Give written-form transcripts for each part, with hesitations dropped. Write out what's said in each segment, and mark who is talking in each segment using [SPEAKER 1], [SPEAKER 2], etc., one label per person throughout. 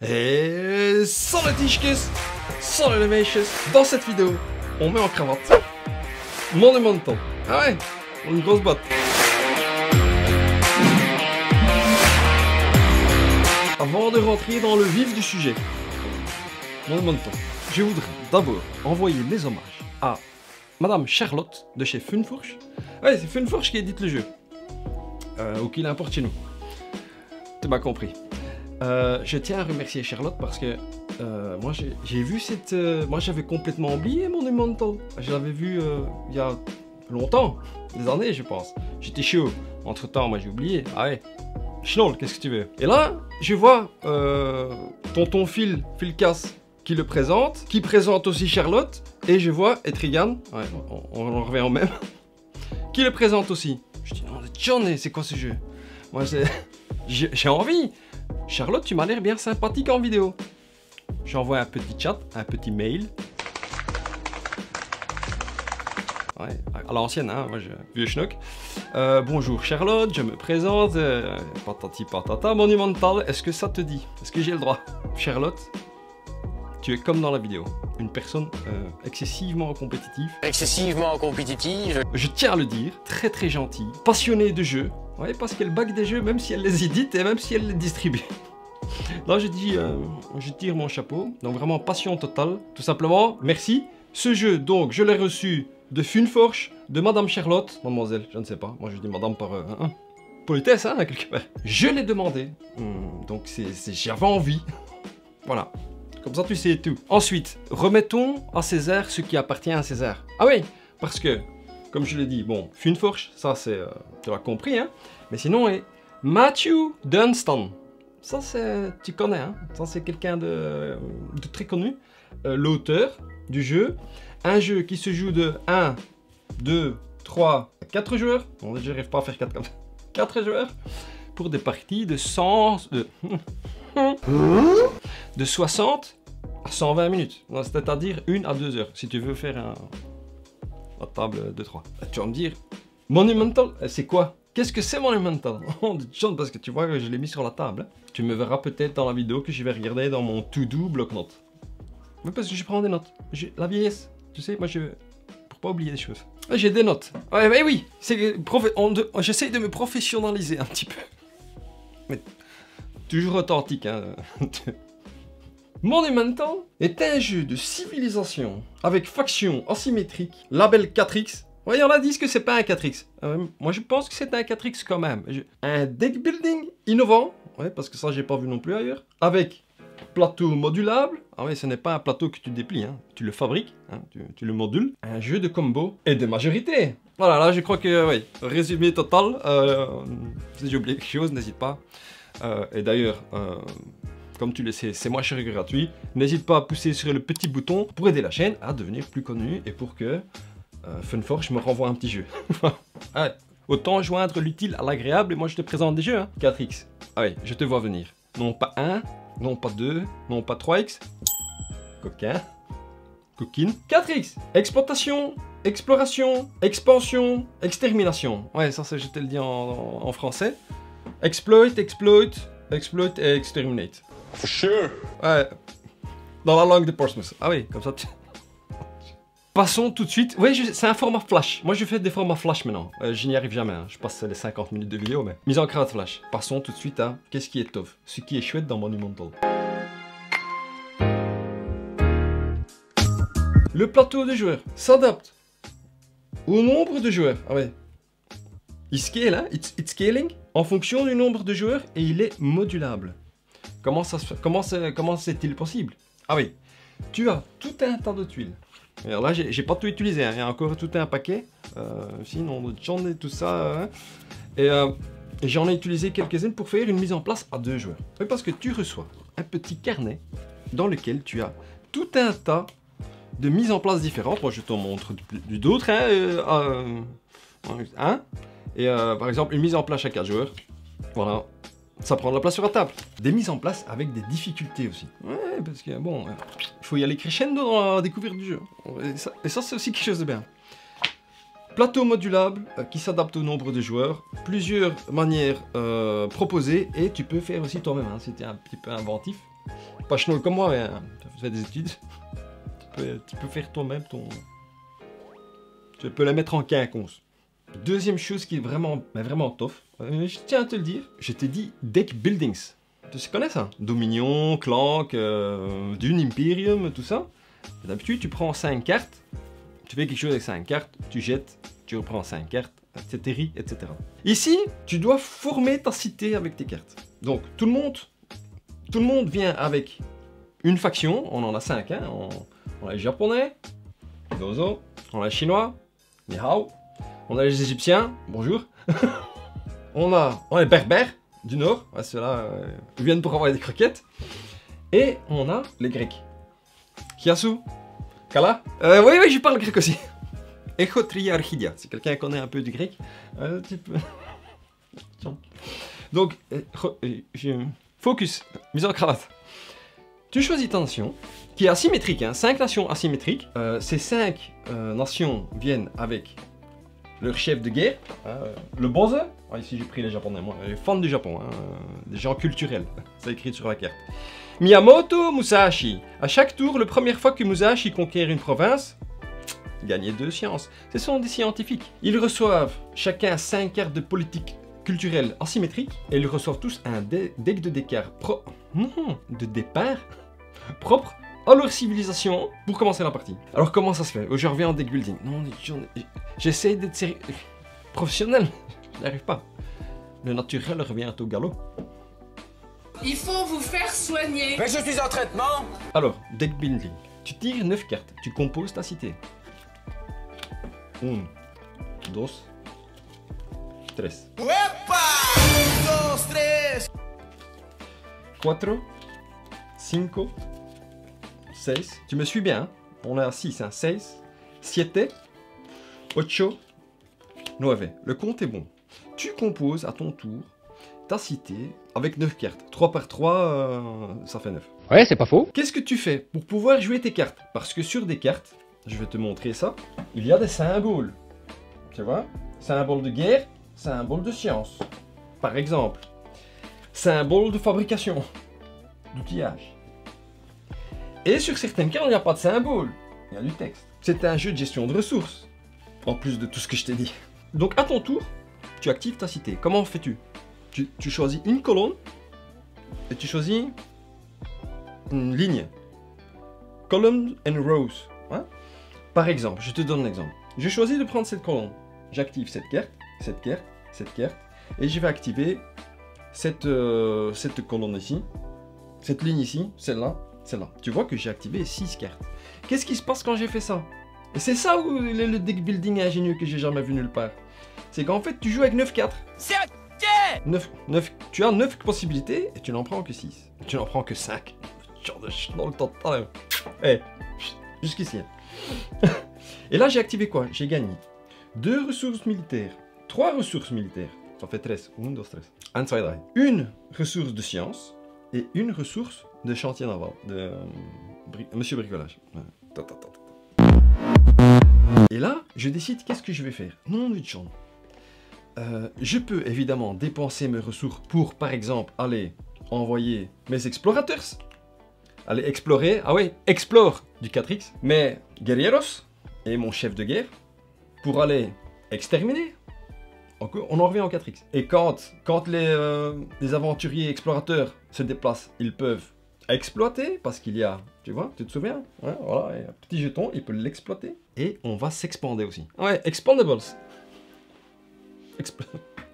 [SPEAKER 1] Et salut Tischkes, salut les mèches. Dans cette vidéo, on met en cravate Monumental. Ah ouais, une grosse botte. Avant de rentrer dans le vif du sujet, Monumental, je voudrais d'abord envoyer mes hommages à Madame Charlotte de chez Funfourche. Ouais, c'est Funfourche qui édite le jeu. Ou qui l'importe chez nous. Tu m'as compris. Je tiens à remercier Charlotte parce que moi j'ai vu cette... moi j'avais complètement oublié Monumental. Je l'avais vu il y a longtemps, des années je pense. J'étais chaud. Entre temps moi j'ai oublié. Ah ouais. Schnoll, qu'est-ce que tu veux? Et là, je vois tonton Phil Casse qui le présente, qui présente aussi Charlotte, et je vois Etrigan, ouais, on en revient au même, qui le présente aussi. Je dis non, John, c'est quoi ce jeu? Moi j'ai envie. Charlotte, tu m'as l'air bien sympathique en vidéo. J'envoie un petit chat, un petit mail. Ouais, à l'ancienne, hein, moi je vieux schnock. Bonjour Charlotte, je me présente. Patati patata, Monumental, est-ce que ça te dit? Est-ce que j'ai le droit? Charlotte, tu es comme dans la vidéo, une personne excessivement compétitive. Excessivement compétitive. Je tiens à le dire, très très gentille, passionnée de jeux. Ouais, parce qu'elle bague des jeux même si elle les édite et même si elle les distribue. Là je dis, je tire mon chapeau, donc vraiment passion totale, tout simplement, merci. Ce jeu, donc, je l'ai reçu de Funfourche, de Madame Charlotte, mademoiselle, je ne sais pas, moi je dis madame par politesse, hein, quelque part. Je l'ai demandé, donc j'avais envie, voilà, comme ça tu sais tout. Ensuite, remettons à César ce qui appartient à César. Ah oui, parce que, comme je l'ai dit, bon, Funfourche, ça c'est, tu l'as compris, hein, mais sinon, Matthew Dunstan. Ça, tu connais, hein? Ça, c'est quelqu'un de très connu. L'auteur du jeu. Un jeu qui se joue de 1, 2, 3, 4 joueurs. Bon, je n'arrive pas à faire 4 comme ça. 4 joueurs. Pour des parties de 100... de 60 à 120 minutes. C'est-à-dire 1 à 2 heures. Si tu veux faire la table de 3. Tu vas me dire, Monumental, c'est quoi? Qu'est-ce que c'est Monumental? Oh, parce que tu vois que je l'ai mis sur la table. Tu me verras peut-être dans la vidéo que je vais regarder dans mon to-do bloc-notes. Mais parce que je prends des notes. La vieillesse, tu sais, moi pour pas oublier des choses. J'ai des notes. Ouais, mais oui, j'essaye de me professionnaliser un petit peu. Mais toujours authentique, hein. Monumental est un jeu de civilisation avec faction asymétrique, label 4X. Ouais, il y en a qui disent que c'est pas un 4X. Moi, je pense que c'est un 4X quand même. Un deck building innovant. Ouais, parce que ça, j'ai pas vu non plus ailleurs. Avec plateau modulable. Ah ouais, ce n'est pas un plateau que tu déplies, hein. Tu le fabriques, hein. Tu le modules. Un jeu de combo et de majorité. Voilà, là, je crois que, oui, résumé total. Si j'ai oublié quelque chose, n'hésite pas. Et d'ailleurs, comme tu le sais, c'est moi chéri gratuit. N'hésite pas à pousser sur le petit bouton pour aider la chaîne à devenir plus connue et pour que Funfourche me renvoie un petit jeu. Ouais, autant joindre l'utile à l'agréable et moi je te présente des jeux, hein. 4X. Ah oui, je te vois venir. Non pas 1, non pas 2, non pas 3X. Coquin. Coquine. 4X. Exploitation, exploration, expansion, extermination. Ouais, ça je te le dis en français. Exploit, exploit, exploit et exterminate. For sure. Ouais. Dans la langue de Portsmouth. Ah oui, comme ça tu... Passons tout de suite. Oui, c'est un format flash. Moi, je fais des formats flash maintenant. Je n'y arrive jamais. Hein. Je passe les 50 minutes de vidéo, mais mise en cravate flash. Passons tout de suite à qu'est-ce qui est top. Ce qui est chouette dans Monumental. Le plateau de joueurs s'adapte au nombre de joueurs. Ah ouais. Il scale, hein? It's scaling en fonction du nombre de joueurs et il est modulable. Comment c'est-il possible? Ah oui. Tu as tout un tas de tuiles. Alors là, j'ai pas tout utilisé, hein. Il y a encore tout un paquet. Sinon, j'en ai tout ça. Hein. Et j'en ai utilisé quelques-unes pour faire une mise en place à 2 joueurs. Oui, parce que tu reçois un petit carnet dans lequel tu as tout un tas de mises en place différentes. Moi, je t'en montre d'autres. Hein, et par exemple, une mise en place à 4 joueurs. Voilà. Ça prend de la place sur la table. Des mises en place avec des difficultés aussi. Ouais, parce que bon, il faut y aller crescendo dans la découverte du jeu. Et ça c'est aussi quelque chose de bien. Plateau modulable qui s'adapte au nombre de joueurs. Plusieurs manières proposées et tu peux faire aussi toi-même hein, si tu es un petit peu inventif. Pas schnoll comme moi, mais tu fais des études. Tu peux faire toi-même ton... Tu peux la mettre en quinconce. Deuxième chose qui est vraiment, mais vraiment tough, je tiens à te le dire, je t'ai dit deck buildings. Tu connais ça? Dominion, Clank, Dune, Imperium, tout ça. D'habitude, tu prends 5 cartes, tu fais quelque chose avec 5 cartes, tu jettes, tu reprends 5 cartes, etc., etc. Ici, tu dois former ta cité avec tes cartes. Donc, tout le monde vient avec une faction, on en a 5, hein. On a les Japonais, Dozo, on a les Chinois, Ni Hao, on a les Égyptiens, bonjour. on a les Berbères du Nord, ceux-là viennent pour avoir des croquettes. Et on a les Grecs. Kiasu, Kala. Oui, je parle grec aussi. Echotria Archidia, si quelqu'un connaît un peu du grec. Donc, focus, mise en cravate. Tu choisis ta nation, qui est asymétrique, hein, 5 nations asymétriques. Ces 5 nations viennent avec leur chef de guerre, le bonze. Ici j'ai pris les japonais, moi, les fans du Japon, hein, des gens culturels, c'est écrit sur la carte. Miyamoto Musashi. À chaque tour, la première fois que Musashi conquiert une province, gagner 2 sciences. Ce sont des scientifiques. Ils reçoivent chacun 5 cartes de politique culturelle asymétrique et ils reçoivent tous un deck de départ propre à leur civilisation pour commencer la partie. Alors comment ça se fait? Je reviens en deck building. Non, j'essaie d'être professionnel. Je n'arrive pas. Le naturel revient au galop.
[SPEAKER 2] Il faut vous faire soigner.
[SPEAKER 3] Mais je suis en traitement.
[SPEAKER 1] Alors, deck building. Tu tires 9 cartes. Tu composes ta cité. 1, 2, 3.
[SPEAKER 3] Epa! 1, 2, 3.
[SPEAKER 1] 4, 5, 6. Tu me suis bien, hein? On est à 6, hein? 6, 7, 8, 9. Le compte est bon. Tu composes à ton tour ta cité avec 9 cartes. 3 par 3, ça fait 9.
[SPEAKER 4] Ouais, c'est pas faux.
[SPEAKER 1] Qu'est-ce que tu fais pour pouvoir jouer tes cartes? Parce que sur des cartes, je vais te montrer ça, il y a des symboles. Tu vois? Symbole de guerre, symbole de science. Par exemple, symbole de fabrication, d'outillage. Et sur certaines cartes, il n'y a pas de symbole, il y a du texte. C'est un jeu de gestion de ressources, en plus de tout ce que je t'ai dit. Donc à ton tour, tu actives ta cité. Comment fais-tu? Tu choisis une colonne et tu choisis une ligne. Columns and rows. Hein? Par exemple, je te donne un exemple. Je choisis de prendre cette colonne. J'active cette carte, cette carte, cette carte. Et je vais activer cette colonne ici, cette ligne ici, celle-là, celle-là. Tu vois que j'ai activé 6 cartes. Qu'est-ce qui se passe quand j'ai fait ça? Et c'est ça où le deck building ingénieux que j'ai jamais vu nulle part. C'est qu'en fait, tu joues avec 9 cartes. 9, tu as 9 possibilités et tu n'en prends que 6. Tu n'en prends que 5. Genre de dans le temps de temps. Eh, jusqu'ici. Et là, j'ai activé quoi? J'ai gagné 2 ressources militaires, 3 ressources militaires. Ça fait 13. 1, 2, 3. 1, 2, 3. Une ressource de science et une ressource de chantier naval. De Monsieur Bricolage. Et là, je décide qu'est-ce que je vais faire. Non, du champ. Je peux évidemment dépenser mes ressources pour, par exemple, aller envoyer mes explorateurs. Aller explorer, ah oui, explore du 4X, mes guerrieros et mon chef de guerre pour aller exterminer. On en revient au 4X. Et quand les aventuriers explorateurs se déplacent, ils peuvent exploiter parce qu'il y a, tu vois, tu te souviens, hein, voilà, un petit jeton, il peut l'exploiter. Et on va s'expander aussi. Ouais, expandables.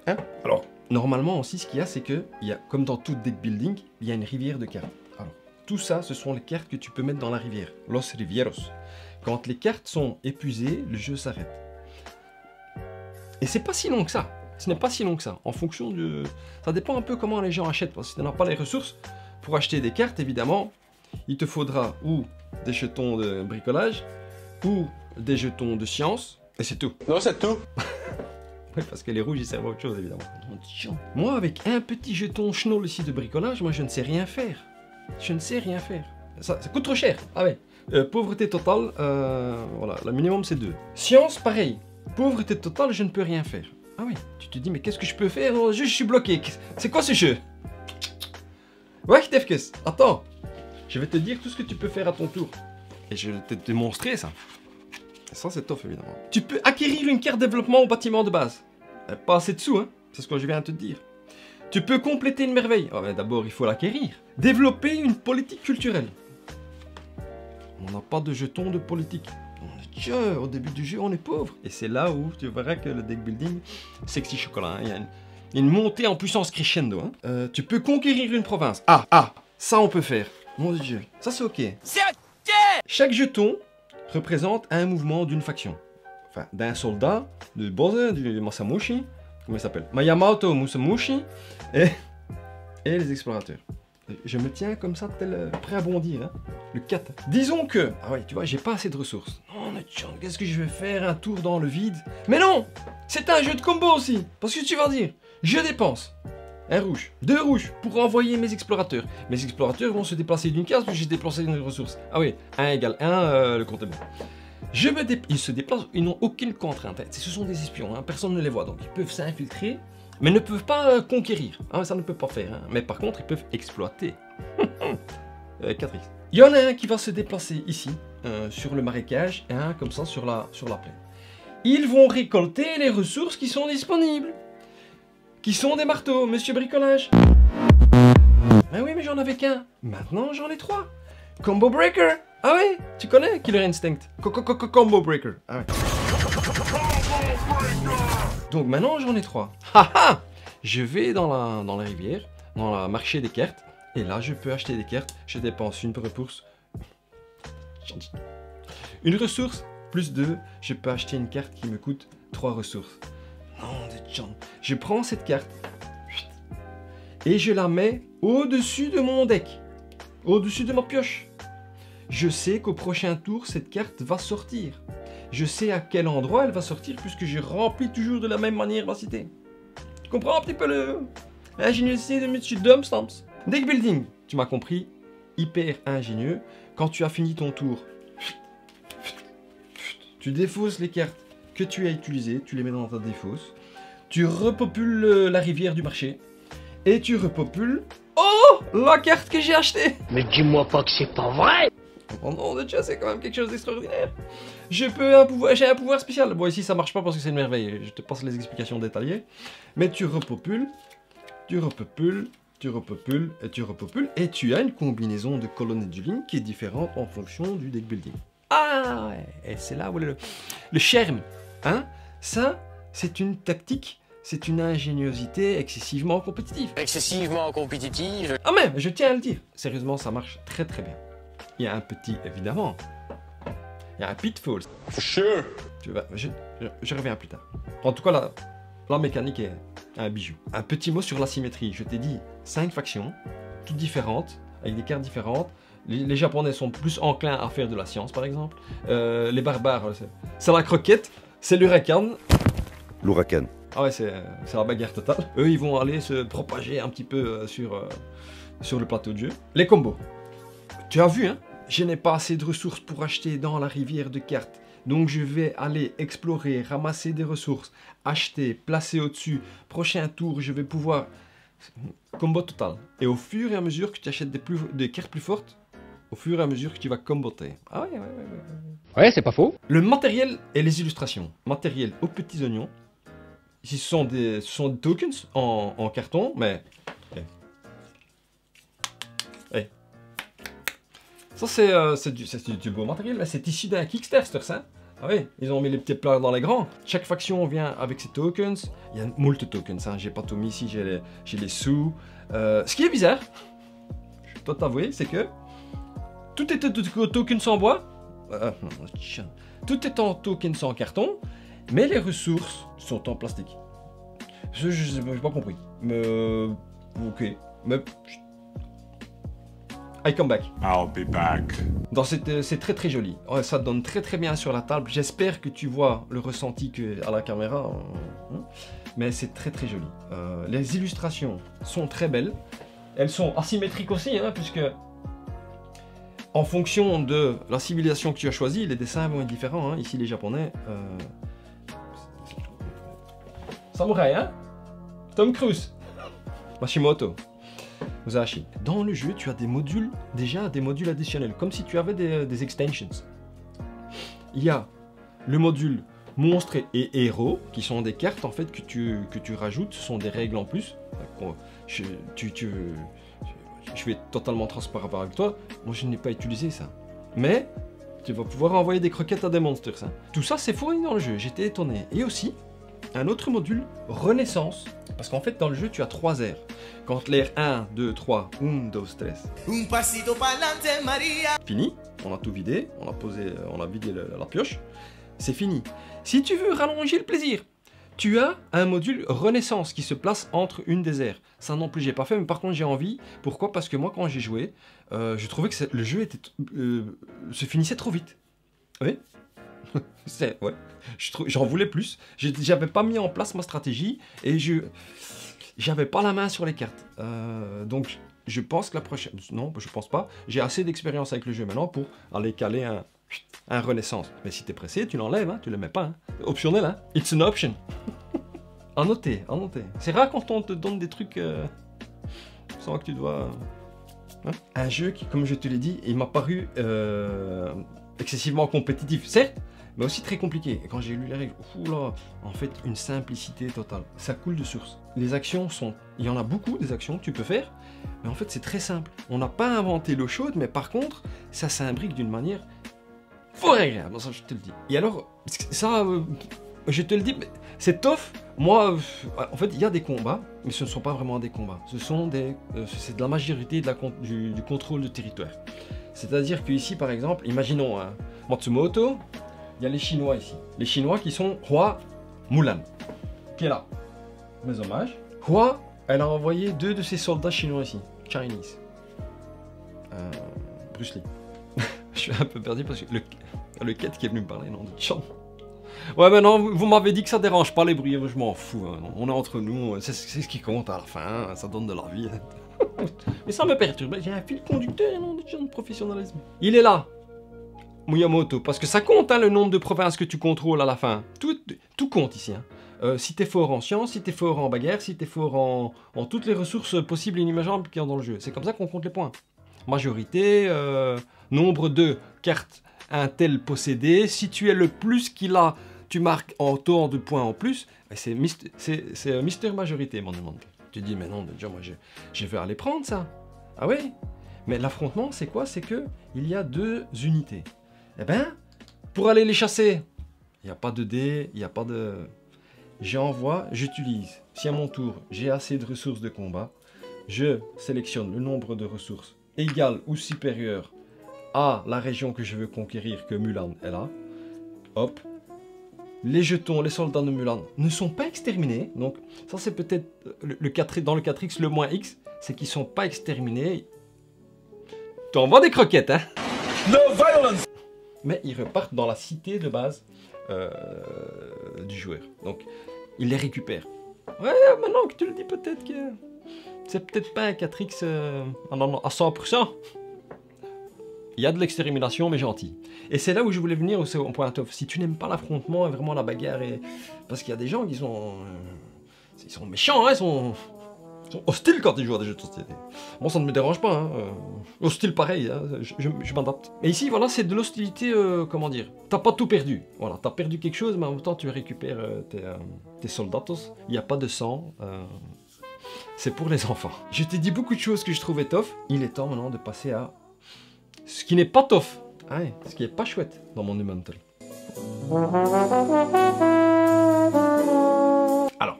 [SPEAKER 1] Hein? Alors, normalement aussi, ce qu'il y a, c'est que, comme dans tout deck building, il y a une rivière de cartes. Alors, tout ça, ce sont les cartes que tu peux mettre dans la rivière. Los Rivieros. Quand les cartes sont épuisées, le jeu s'arrête. Et c'est pas si long que ça. Ce n'est pas si long que ça. En fonction de... Ça dépend un peu comment les gens achètent. Parce que si tu n'as pas les ressources pour acheter des cartes, évidemment, il te faudra ou des jetons de bricolage, ou des jetons de science, et c'est tout.
[SPEAKER 3] Non, c'est tout.
[SPEAKER 1] Oui, parce que les rouges, ils servent à autre chose, évidemment. Moi, avec un petit jeton schnoll ici de bricolage, moi, je ne sais rien faire. Je ne sais rien faire. Ça coûte trop cher. Ah ouais. Pauvreté totale, voilà, le minimum, c'est 2. Science, pareil. Pauvreté totale, je ne peux rien faire. Ah oui, tu te dis, mais qu'est-ce que je peux faire? Je suis bloqué. C'est quoi ce jeu? Ouais, Tefkes, attends. Je vais te dire tout ce que tu peux faire à ton tour. Et je vais te démontrer ça. Et ça, c'est tough, évidemment. Tu peux acquérir une carte développement au bâtiment de base. Pas assez de sous, hein. C'est ce que je viens de te dire. Tu peux compléter une merveille. Oh, mais d'abord, il faut l'acquérir. Développer une politique culturelle. On n'a pas de jetons de politique. Dieu, au début du jeu, on est pauvre. Et c'est là où tu verras que le deck building, sexy chocolat. Hein. Il y a une montée en puissance crescendo. Hein. Tu peux conquérir une province. Ça on peut faire. Mon Dieu, ça c'est ok.
[SPEAKER 3] C'est ok.
[SPEAKER 1] Chaque jeton représente un mouvement d'une faction. Enfin, d'un soldat, du boss, du Masamushi. Comment il s'appelle? Mayamato Musamushi. Et les explorateurs. Je me tiens comme ça, tel prêt à bondir, hein. Le 4. Disons que... Ah ouais, tu vois, j'ai pas assez de ressources. Non, mais qu'est-ce que je vais faire? Un tour dans le vide? Mais non! C'est un jeu de combo aussi. Parce que tu vas dire, je dépense un rouge, 2 rouges pour envoyer mes explorateurs. Mes explorateurs vont se déplacer d'une case, puis j'ai déplacé une ressource. Ah oui, 1 égale 1, le compte est bon. Ils se déplacent, ils n'ont aucune contrainte. Ce sont des espions, hein, personne ne les voit. Donc ils peuvent s'infiltrer, mais ne peuvent pas conquérir. Ah, ça ne peut pas faire. Hein. Mais par contre, ils peuvent exploiter. 4x. Il y en a un qui va se déplacer ici, sur le marécage, et un comme ça sur la plaine. Ils vont récolter les ressources qui sont disponibles. Qui sont des marteaux, monsieur bricolage. Mais oui, mais j'en avais qu'un. Maintenant, j'en ai 3. Combo Breaker. Ah oui, tu connais Killer Instinct. Combo Breaker. Ah ouais. Donc maintenant, j'en ai 3. Haha. Je vais dans la rivière, dans le marché des cartes. Et là, je peux acheter des cartes. Je dépense une ressource. Une ressource plus 2. Je peux acheter une carte qui me coûte 3 ressources. Non, de John. Je prends cette carte et je la mets au-dessus de mon deck, au-dessus de ma pioche. Je sais qu'au prochain tour, cette carte va sortir. Je sais à quel endroit elle va sortir puisque je remplis toujours de la même manière ma cité. Tu comprends un petit peu l'ingéniosité de M. Dumpstamps? Deck building, tu m'as compris, hyper ingénieux. Quand tu as fini ton tour, tu défausses les cartes que tu as utilisées, tu les mets dans ta défausse, tu repopules la rivière du marché, et tu repopules... Oh, la carte que j'ai achetée.
[SPEAKER 4] Mais dis-moi pas que c'est pas vrai.
[SPEAKER 1] Oh non, de Dieu, c'est quand même quelque chose d'extraordinaire. J'ai un pouvoir spécial. Bon, ici, ça marche pas parce que c'est une merveille. Je te passe les explications détaillées. Mais tu repopules, tu repopules, tu repopules, et tu repopules, et tu as une combinaison de colonnes et de lignes qui est différente en fonction du deck building. Ah ouais, et c'est là où le charme, hein. Ça, c'est une tactique, c'est une ingéniosité excessivement compétitive.
[SPEAKER 3] Excessivement compétitive.
[SPEAKER 1] Ah mais, je tiens à le dire, sérieusement, ça marche très très bien. Il y a un petit, évidemment, il y a un pitfall.
[SPEAKER 3] Sure.
[SPEAKER 1] Je reviens plus tard. En tout cas, la mécanique est un bijou. Un petit mot sur la symétrie, je t'ai dit, 5 factions, toutes différentes, avec des cartes différentes. Les Japonais sont plus enclins à faire de la science, par exemple. Les barbares, c'est la croquette, c'est l'huracan.
[SPEAKER 5] L'ouracan.
[SPEAKER 1] Ah ouais, c'est la bagarre totale. Eux, ils vont aller se propager un petit peu sur le plateau de jeu. Les combos. Tu as vu, hein? Je n'ai pas assez de ressources pour acheter dans la rivière de cartes. Donc je vais aller explorer, ramasser des ressources, acheter, placer au-dessus. Prochain tour, je vais pouvoir... Combo total. Et au fur et à mesure que tu achètes des cartes plus fortes, au fur et à mesure que tu vas comboter. Ah ouais.
[SPEAKER 4] Ouais, c'est pas faux.
[SPEAKER 1] Le matériel et les illustrations. Matériel aux petits oignons. Ici, ce sont des tokens en carton, mais... Hey. Ça, c'est du beau matériel, mais c'est issu d'un Kickstarter, ça. Ah oui, ils ont mis les petits plats dans les grands. Chaque faction vient avec ses tokens. Il y a moult tokens, hein. J'ai pas tout mis ici, j'ai les sous. Ce qui est bizarre, je dois t'avouer, c'est que tout est en tokens en bois. Tout est en tokens en carton, mais les ressources sont en plastique. Je n'ai pas compris. Mais ok. Mais I come back.
[SPEAKER 6] I'll be back.
[SPEAKER 1] C'est très très joli. Ouais, ça donne très très bien sur la table. J'espère que tu vois le ressenti à la caméra. Mais c'est très très joli. Les illustrations sont très belles. Elles sont asymétriques aussi, hein, puisque en fonction de la civilisation que tu as choisie, les dessins vont être différents. Hein. Ici les japonais... Samouraï, hein? Tom Cruise. Mashimoto. Musashi. Dans le jeu, tu as des modules, déjà des modules additionnels, comme si tu avais des extensions. Il y a le module monstres et héros, qui sont des cartes en fait que tu rajoutes, ce sont des règles en plus. Je vais être totalement transparent avec toi, moi je n'ai pas utilisé ça. Mais tu vas pouvoir envoyer des croquettes à des monstres, ça. Tout ça c'est fourni dans le jeu, j'étais étonné. Et aussi, un autre module, Renaissance. Parce qu'en fait dans le jeu tu as 3 airs. Quand l'air 1, 2, 3, 1, 2, 3.
[SPEAKER 5] Un pasito pa'lante, Maria.
[SPEAKER 1] Fini, on a tout vidé, on a vidé la pioche. C'est fini. Si tu veux rallonger le plaisir, tu as un module Renaissance qui se place entre une des aires. Ça non plus j'ai pas fait, mais par contre j'ai envie. Pourquoi? Parce que moi quand j'ai joué, je trouvais que le jeu se finissait trop vite. Oui. Ouais. J'en voulais plus. J'avais pas mis en place ma stratégie et j'avais pas la main sur les cartes. Donc je pense que la prochaine... Non, je pense pas. J'ai assez d'expérience avec le jeu maintenant pour aller caler un Renaissance. Mais si t'es pressé, tu l'enlèves, hein, tu le mets pas. Hein. Optionnel, hein. It's an option. À noter, à noter. C'est rare quand on te donne des trucs sans que tu dois... Hein. Un jeu qui, comme je te l'ai dit, il m'a paru excessivement compétitif, certes, mais aussi très compliqué. Et quand j'ai lu les règles, oula, en fait, une simplicité totale. Ça coule de source. Les actions sont... Il y en a beaucoup, des actions que tu peux faire, mais en fait, c'est très simple. On n'a pas inventé l'eau chaude, mais par contre, ça s'imbrique d'une manière fort agréable, ça, je te le dis. Et alors, ça, je te le dis, c'est tough. Moi, en fait, il y a des combats, mais ce ne sont pas vraiment des combats. Ce sont c'est de la majorité du contrôle de territoire. C'est-à-dire qu'ici, par exemple, imaginons Matsumoto, il y a les Chinois ici. Les Chinois qui sont roi Mulan, qui est là. Mes hommages. Roi, elle a envoyé 2 de ses soldats chinois ici. Chinese. Bruce Lee. Je suis un peu perdu parce que le quête qui est venu me parler, non, de Chan. Ouais, mais non, vous m'avez dit que ça dérange pas les bruits, je m'en fous. Hein, on est entre nous, c'est ce qui compte à la fin, hein, ça donne de la vie. Mais ça me perturbe, j'ai un fil conducteur, non, de professionnalisme. Il est là, Miyamoto, parce que ça compte, hein, le nombre de provinces que tu contrôles à la fin. Tout compte ici. Hein. Si t'es fort en science, si t'es fort en bagarre, si t'es fort en toutes les ressources possibles et inimaginables qu'il y a dans le jeu. C'est comme ça qu'on compte les points. Majorité, nombre de cartes un tel possédé. Si tu es le plus qu'il a, tu marques en taux de points en plus. C'est Mister Majorité, mon demande. Tu dis, mais non, déjà, moi, je vais aller prendre ça. Ah oui? Mais l'affrontement, c'est quoi? C'est que il y a 2 unités. Eh ben, pour aller les chasser, il n'y a pas de dés, il n'y a pas de... J'envoie, j'utilise. Si à mon tour, j'ai assez de ressources de combat, je sélectionne le nombre de ressources égal ou supérieur à la région que je veux conquérir, que Mulan est là. Hop. Les jetons, les soldats de Mulan ne sont pas exterminés. Donc ça c'est peut-être dans le 4X, le moins X, c'est qu'ils ne sont pas exterminés. Tu envoies des croquettes, hein.
[SPEAKER 5] No violence.
[SPEAKER 1] Mais ils repartent dans la cité de base du joueur. Donc ils les récupèrent. Ouais, maintenant que tu le dis, peut-être que... C'est peut-être pas un 4X à 100%. Il y a de l'extermination, mais gentil. Et c'est là où je voulais venir au point top. Si tu n'aimes pas l'affrontement et vraiment la bagarre, parce qu'il y a des gens qui sont... ils sont méchants, hein, ils sont hostiles quand ils jouent à des jeux de société. Moi, ça ne me dérange pas. Hein. Hostile pareil, hein. Je m'adapte. Et ici, voilà, c'est de l'hostilité, comment dire. T'as pas tout perdu. Voilà, t'as perdu quelque chose, mais en même temps, tu récupères tes soldatos. Il n'y a pas de sang. C'est pour les enfants. Je t'ai dit beaucoup de choses que je trouvais tough. Il est temps maintenant de passer à ce qui n'est pas tough. Ouais, ce qui n'est pas chouette dans mon Monumental. Alors,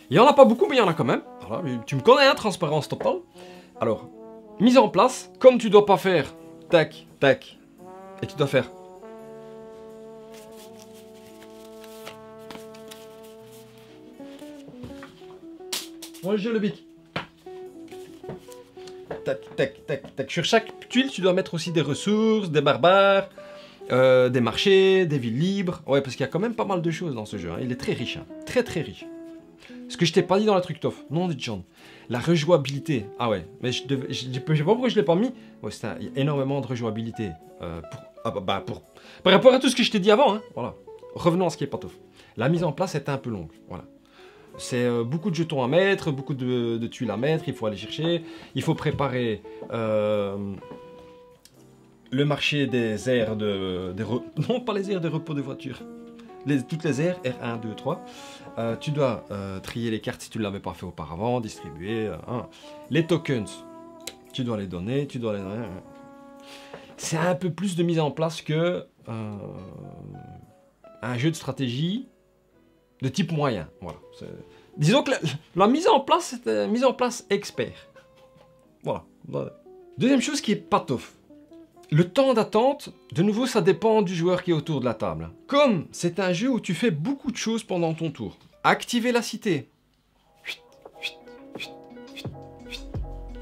[SPEAKER 1] il n'y en a pas beaucoup, mais il y en a quand même. Voilà, tu me connais, hein, transparence totale. Alors, mise en place, comme tu dois pas faire tac, tac, et tu dois faire... Moi, j'ai le bic. Tac, tac, tac, tac. Sur chaque tuile, tu dois mettre aussi des ressources, des barbares, des marchés, des villes libres. Ouais, parce qu'il y a quand même pas mal de choses dans ce jeu. Hein. Il est très riche. Hein. Très, très riche. Ce que je t'ai pas dit dans la truc tough. Non, dit John. La rejouabilité. Ah ouais. Mais je sais pas pourquoi je l'ai pas mis. Ouais, il y a énormément de rejouabilité. Par rapport à tout ce que je t'ai dit avant. Hein. Voilà. Revenons à ce qui est pas tough. La mise en place est un peu longue. Voilà. C'est beaucoup de jetons à mettre, beaucoup de tuiles à mettre, il faut aller chercher, il faut préparer le marché des aires non pas les aires de repos de voiture, toutes les aires, R1, 2, 3. Tu dois trier les cartes si tu ne l'avais pas fait auparavant, distribuer. Les tokens, tu dois les donner, C'est un peu plus de mise en place que un jeu de stratégie de type moyen. Voilà. Disons que la mise en place, c'est une mise en place expert. Voilà. Deuxième chose qui est pas tough. Le temps d'attente, de nouveau, ça dépend du joueur qui est autour de la table. Comme c'est un jeu où tu fais beaucoup de choses pendant ton tour. Activer la cité.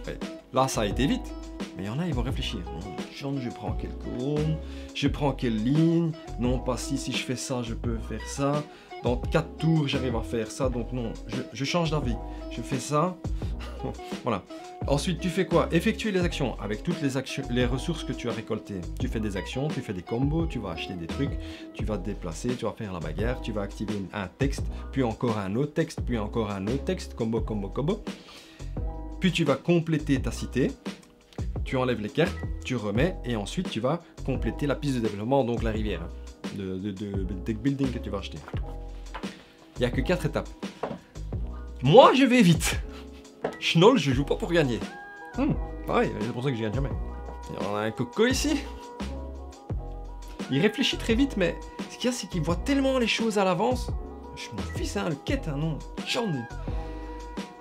[SPEAKER 1] Ouais. Là, ça a été vite. Mais il y en a, ils vont réfléchir. Je prends quelle colonne, je prends quelle ligne. Non, pas si je fais ça, je peux faire ça. Dans 4 tours, j'arrive à faire ça. Donc non, je change d'avis. Je fais ça. Voilà. Ensuite, tu fais quoi? Effectuer les actions avec toutes les ressources que tu as récoltées. Tu fais des actions, tu fais des combos, tu vas acheter des trucs, tu vas te déplacer, tu vas faire la bagarre, tu vas activer un texte, puis encore un autre texte, puis encore un autre texte, combo, combo, combo. Puis tu vas compléter ta cité. Tu enlèves les cartes, tu remets, et ensuite tu vas compléter la piste de développement, donc la rivière de deck building que tu vas acheter. Il n'y a que 4 étapes. Moi, je vais vite. Schnoll, je joue pas pour gagner. Pareil, c'est pour ça que je gagne jamais. Il y en a un coco ici. Il réfléchit très vite, mais ce qu'il y a, c'est qu'il voit tellement les choses à l'avance. Je m'en fiche, hein, le quête, hein, non.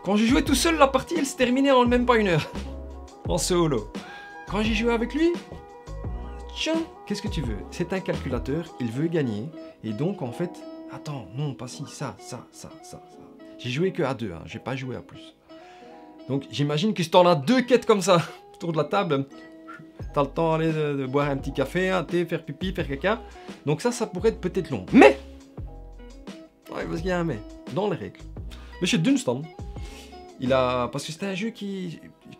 [SPEAKER 1] Quand j'ai joué tout seul, la partie, elle se terminait en même pas 1 heure. En solo. Quand j'ai joué avec lui, tiens, qu'est-ce que tu veux? C'est un calculateur, il veut gagner, et donc en fait, attends, non, pas si, ça. J'ai joué que à 2, hein, j'ai pas joué à plus. Donc j'imagine que si t'en as 2 quêtes comme ça, autour de la table, t'as le temps d'aller de boire un petit café, un thé, faire pipi, faire caca. Donc ça pourrait être peut-être long. Mais, ouais, parce qu'il y a un mais, dans les règles. Monsieur Dunstan, parce que c'était un jeu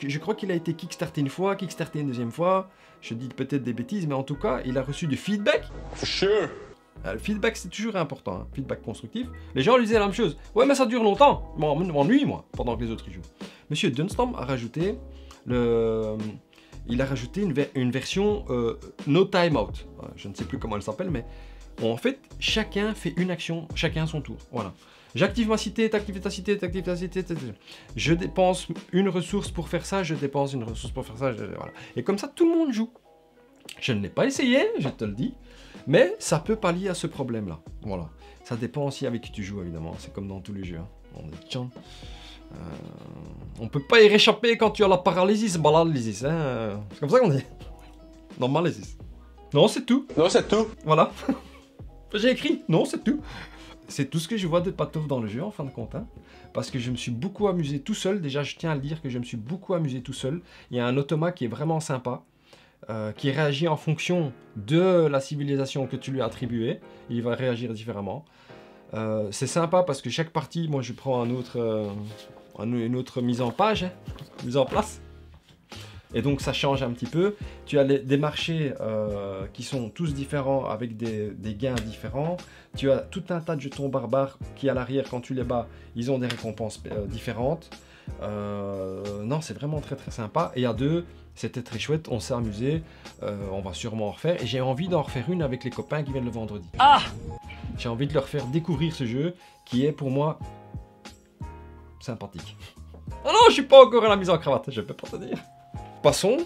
[SPEAKER 1] je crois qu'il a été kickstarté une fois, kickstarté une deuxième fois. Je dis peut-être des bêtises, mais en tout cas, il a reçu du feedback.
[SPEAKER 3] Sure.
[SPEAKER 1] Le feedback, c'est toujours important, hein. Feedback constructif. Les gens lui disaient la même chose. Ouais, mais ça dure longtemps. Bon, on m'ennuie, moi, pendant que les autres y jouent. Monsieur Dunstan a rajouté une version no timeout. Je ne sais plus comment elle s'appelle, mais en fait, chacun fait une action, chacun son tour. Voilà. J'active ma cité, t'actives ta cité, t'actives ta cité, je dépense une ressource pour faire ça, je dépense une ressource pour faire ça, voilà. Et comme ça, tout le monde joue. Je ne l'ai pas essayé, je te le dis, mais ça peut pallier à ce problème-là. Voilà. Ça dépend aussi avec qui tu joues, évidemment. C'est comme dans tous les jeux. Hein. On peut pas y réchapper quand tu as la paralysis, balalysis. Hein. C'est comme ça qu'on dit. Non, malalysis. Non, c'est tout.
[SPEAKER 3] Non, c'est tout.
[SPEAKER 1] Voilà. J'ai écrit. Non, c'est tout. C'est tout ce que je vois de Patof dans le jeu, en fin de compte. Hein, parce que je me suis beaucoup amusé tout seul. Déjà, je tiens à le dire que je me suis beaucoup amusé tout seul. Il y a un automa qui est vraiment sympa. Qui réagit en fonction de la civilisation que tu lui as attribuée. Il va réagir différemment. C'est sympa parce que chaque partie, moi, je prends une autre mise en page, hein, mise en place. Et donc ça change un petit peu. Tu as des marchés qui sont tous différents avec des gains différents. Tu as tout un tas de jetons barbares qui à l'arrière, quand tu les bats, ils ont des récompenses différentes. Non, c'est vraiment très très sympa. Et à 2, c'était très chouette, on s'est amusé. On va sûrement en refaire. Et j'ai envie d'en refaire une avec les copains qui viennent le vendredi. Ah! J'ai envie de leur faire découvrir ce jeu qui est pour moi sympathique. Ah non, je suis pas encore à la mise en cravate, je peux pas te dire. Passons,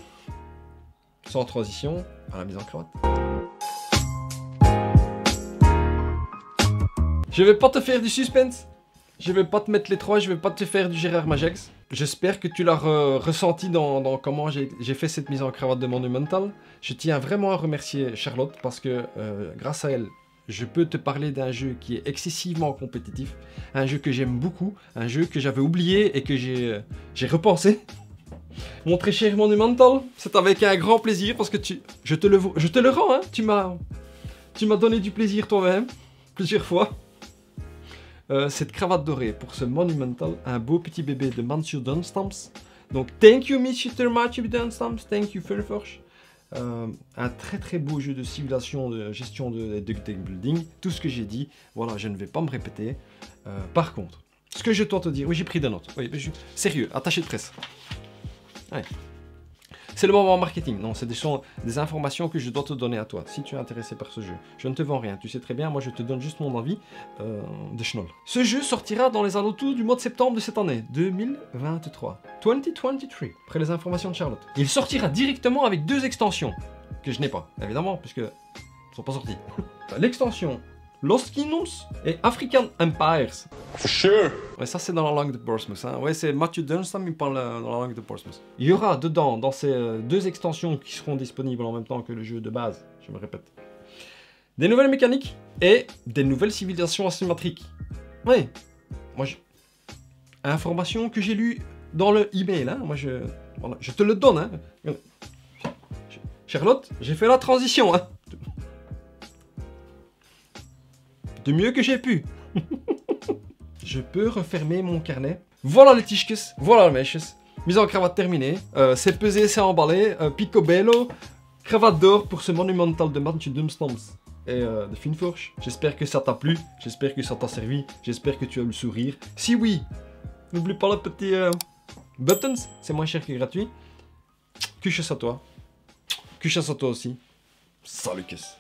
[SPEAKER 1] sans transition, à la mise en cravate. Je vais pas te faire du suspense. Je vais pas te mettre les 3, je vais pas te faire du Gérard Majex. J'espère que tu l'as ressenti dans comment j'ai fait cette mise en cravate de Monumental. Je tiens vraiment à remercier Charlotte parce que grâce à elle, je peux te parler d'un jeu qui est excessivement compétitif. Un jeu que j'aime beaucoup, un jeu que j'avais oublié et que j'ai repensé. Mon très cher Monumental, c'est avec un grand plaisir parce que je te le rends, hein. Tu m'as donné du plaisir toi-même, plusieurs fois. Cette cravate dorée pour ce Monumental, un beau petit bébé de Monsieur Dunstamps. Donc, thank you Mr. Matthew Dunstamps, thank you Fairforge. Un très très beau jeu de civilisation, de gestion de deck building. Tout ce que j'ai dit, voilà, je ne vais pas me répéter. Par contre, Ce que je dois te dire, oui, j'ai pris des notes. Oui, sérieux, attaché de presse. Ouais. C'est le moment marketing. Non, c'est des informations que je dois te donner à toi, si tu es intéressé par ce jeu. Je ne te vends rien, tu sais très bien, moi je te donne juste mon avis de schnoll. Ce jeu sortira dans les alentours du mois de septembre de cette année, 2023. 2023, après les informations de Charlotte. Il sortira directement avec 2 extensions, que je n'ai pas, évidemment, puisque ne sont pas sorties. L'extension Lost Kingdoms et African Empires.
[SPEAKER 3] For sure.
[SPEAKER 1] Ouais, ça c'est dans la langue de Portsmouth. Hein. Ouais, c'est Matthew Dunstan qui parle dans la langue de Portsmouth. Il y aura dedans, dans ces 2 extensions qui seront disponibles en même temps que le jeu de base, je me répète, des nouvelles mécaniques et des nouvelles civilisations asymétriques. Ouais, moi information que j'ai lue dans le email, hein. Moi voilà, je te le donne. Hein. Charlotte, j'ai fait la transition. Hein. Du mieux que j'ai pu. Je peux refermer mon carnet. Voilà les tischkes, voilà les mèches. Mise en cravate terminée. C'est pesé, c'est emballé. Picobello. Cravate d'or pour ce monumental de Matthew Dunstan et de Finfourche. J'espère que ça t'a plu. J'espère que ça t'a servi. J'espère que tu as eu le sourire. Si oui, n'oublie pas le petit buttons. C'est moins cher que gratuit. Cuchesse à toi. Cuchesse à toi aussi. Salut, kiss.